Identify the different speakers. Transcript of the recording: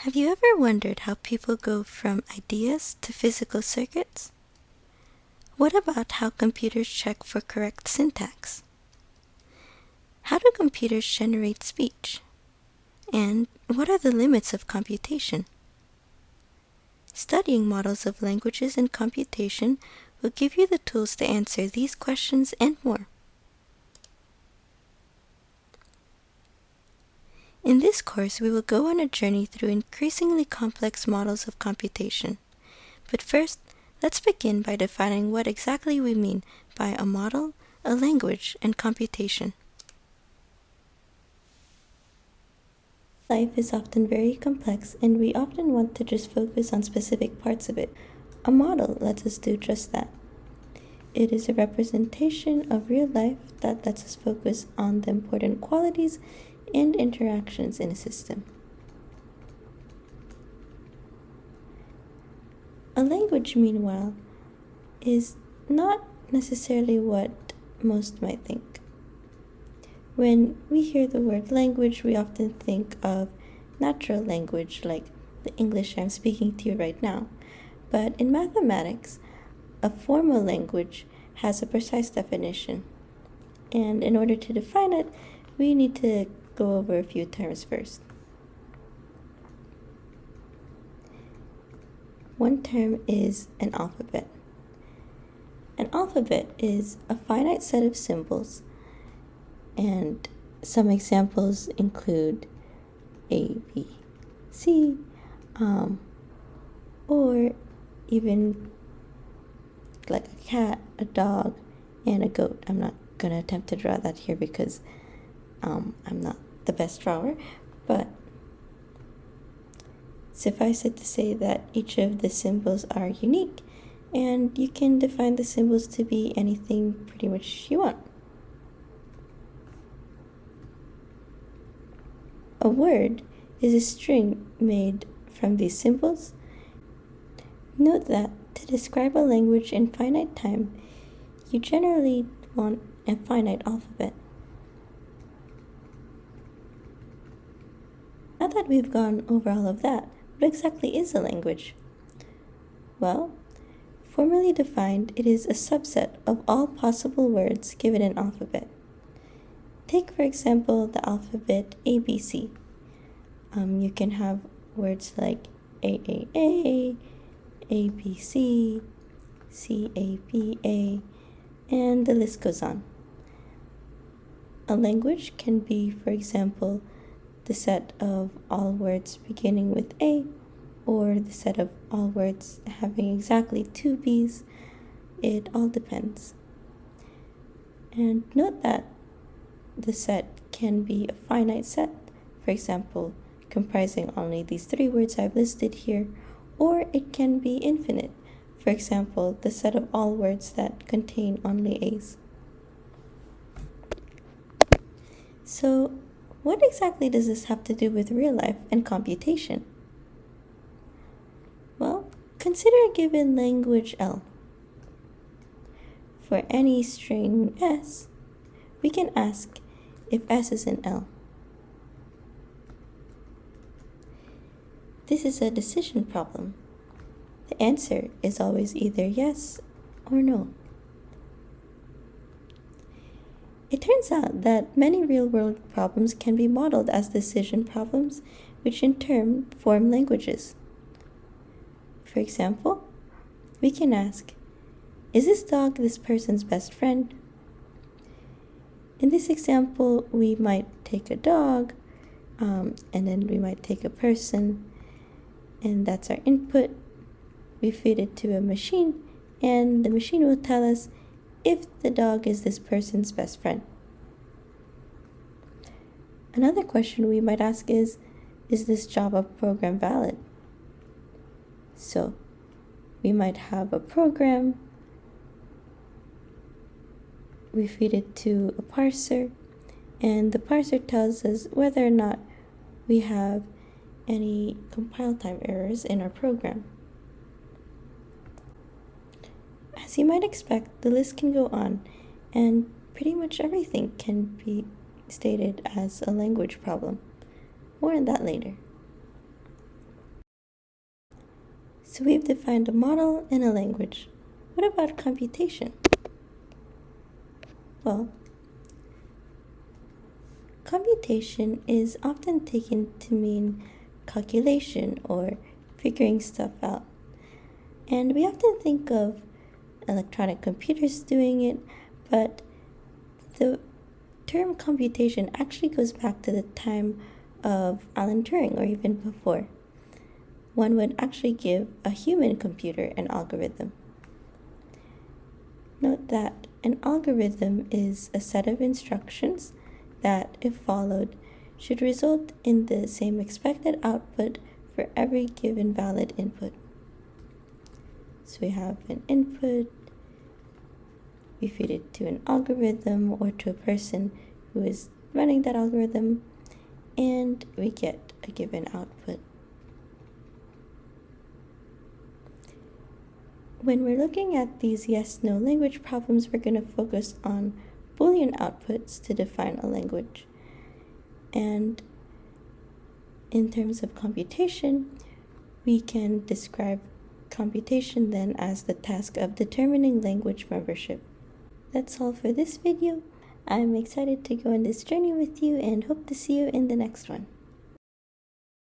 Speaker 1: Have you ever wondered how people go from ideas to physical circuits? What about how computers check for correct syntax? How do computers generate speech? And what are the limits of computation? Studying models of languages and computation will give you the tools to answer these questions and more. In this course, we will go on a journey through increasingly complex models of computation. But first, let's begin by defining what exactly we mean by a model, a language, and computation. Life is often very complex, and we often want to just focus on specific parts of it. A model lets us do just that. It is a representation of real life that lets us focus on the important qualities and interactions in a system. A language, meanwhile, is not necessarily what most might think. When we hear the word language, we often think of natural language, like the English I'm speaking to you right now. But in mathematics, a formal language has a precise definition. And in order to define it, we need to go over a few terms first. One term is an alphabet. An alphabet is a finite set of symbols, and some examples include A, B, C, or even like a cat, a dog, and a goat. I'm not going to attempt to draw that here because I'm not the best drawer, but suffice it to say that each of the symbols are unique, and you can define the symbols to be anything pretty much you want. A word is a string made from these symbols. Note that to describe a language in finite time, you generally want a finite alphabet. Now that we've gone over all of that, what exactly is a language? Well, formally defined, it is a subset of all possible words given an alphabet. Take, for example, the alphabet ABC. You can have words like AAA, ABC, CABA, and the list goes on. A language can be, for example, the set of all words beginning with A, or the set of all words having exactly two B's. It all depends. And note that the set can be a finite set, for example, comprising only these three words I've listed here, or it can be infinite, for example, the set of all words that contain only A's. So, what exactly does this have to do with real life and computation? Well, consider a given language L. For any string S, we can ask if S is in L. This is a decision problem. The answer is always either yes or no. It turns out that many real-world problems can be modeled as decision problems, which in turn form languages. For example, we can ask, is this dog this person's best friend? In this example, we might take a dog, and then we might take a person, and that's our input. We feed it to a machine, and the machine will tell us if the dog is this person's best friend. Another question we might ask is this Java program valid? So, we might have a program, we feed it to a parser, and the parser tells us whether or not we have any compile time errors in our program. As you might expect, the list can go on, and pretty much everything can be stated as a language problem. More on that later. So we've defined a model and a language. What about computation? Well, computation is often taken to mean calculation or figuring stuff out. And we often think of electronic computers doing it, but the term computation actually goes back to the time of Alan Turing or even before. One would actually give a human computer an algorithm. Note that an algorithm is a set of instructions that, if followed, should result in the same expected output for every given valid input. So we have an input, we feed it to an algorithm or to a person who is running that algorithm, and we get a given output. When we're looking at these yes-no language problems, we're going to focus on Boolean outputs to define a language. And in terms of computation, we can describe computation then as the task of determining language membership. That's all for this video. I'm excited to go on this journey with you and hope to see you in the next one.